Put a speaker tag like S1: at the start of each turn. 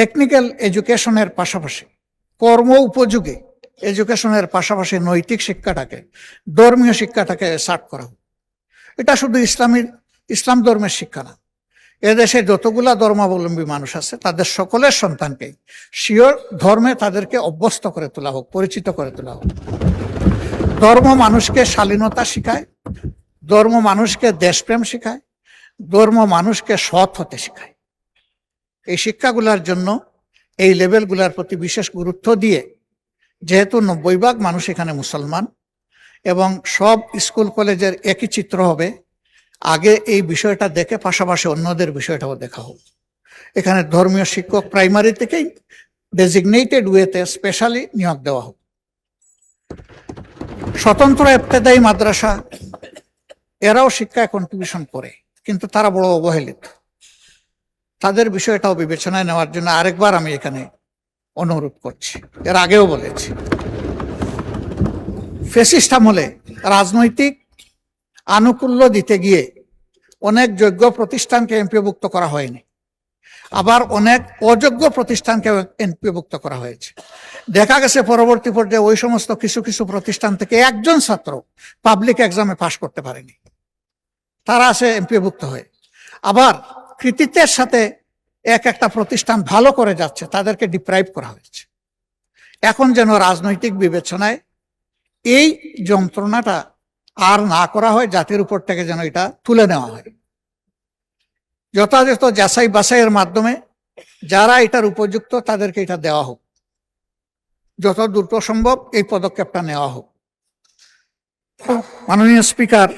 S1: Technical এডুকেশনের পাশাপাশি কর্ম উপযোগী এডুকেশনের পাশাপাশি নৈতিক শিক্ষাটাকে, ধর্মীয় শিক্ষাটাকে সার্ট করা হোক। এটা শুধু ইসলাম ধর্মের শিক্ষা না, এদেশে যতগুলা ধর্মাবলম্বী মানুষ আছে তাদের সকলের সন্তানকে শিওর ধর্মে তাদেরকে অভ্যস্ত করে তোলা হোক, পরিচিত করে তোলা হোক। ধর্ম মানুষকে শালীনতা শিখায়, ধর্ম মানুষকে দেশপ্রেম শিখায়, ধর্ম মানুষকে সৎ হতে শিখায়। এই শিক্ষাগুলার জন্য এই লেভেলগুলার প্রতি বিশেষ গুরুত্ব দিয়ে, যেহেতু 90% মানুষ এখানে মুসলমান এবং সব স্কুল কলেজের একই চিত্র হবে, আগে এই বিষয়টা দেখে পাশাপাশি অন্যদের বিষয়টাও দেখা হোক। এখানে ধর্মীয় শিক্ষক প্রাইমারি থেকেই ডেজিগনেটেড ওয়েতে স্পেশালি নিয়োগ দেওয়া হোক। স্বতন্ত্র ইবতেদায়ী মাদ্রাসা এরাও শিক্ষায় কন্ট্রিবিউশন করে, কিন্তু তারা বড় অবহেলিত। তাদের বিষয়টাও বিবেচনায় নেওয়ার জন্য আরেকবার আমি এখানে অনুরোধ করছি। এর আগেও বলেছি, ফ্যাসিস্ট আমলে রাজনৈতিক আনুকূল্য দিতে গিয়ে অনেক যোগ্য প্রতিষ্ঠানকে এমপিওভুক্ত করা হয়নি, আবার অনেক অযোগ্য প্রতিষ্ঠানকে এমপিওভুক্ত করা হয়েছে। দেখা গেছে পরবর্তী পর্যায়ে ওই সমস্ত কিছু কিছু প্রতিষ্ঠান থেকে একজন ছাত্র পাবলিক এক্সামে পাশ করতে পারেনি, তারা আছে এমপিওভুক্ত হয়ে। আবার কৃতিত্বের সাথে একটা প্রতিষ্ঠান ভালো করে যাচ্ছে, তাদেরকে ডিপ্রাইভ করা হয়েছে। এখন যেন রাজনৈতিক বিবেচনায় এই যন্ত্রণাটা আর না করা হয়, জাতির উপর থেকে যেন এটা তুলে নেওয়া হয়। যথাযথ যাচাই বাছাইয়ের মাধ্যমে যারা এটার উপযুক্ত তাদেরকে এটা দেওয়া হোক, যত দ্রুত সম্ভব এই পদক্ষেপটা নেওয়া হোক। মাননীয় স্পিকার,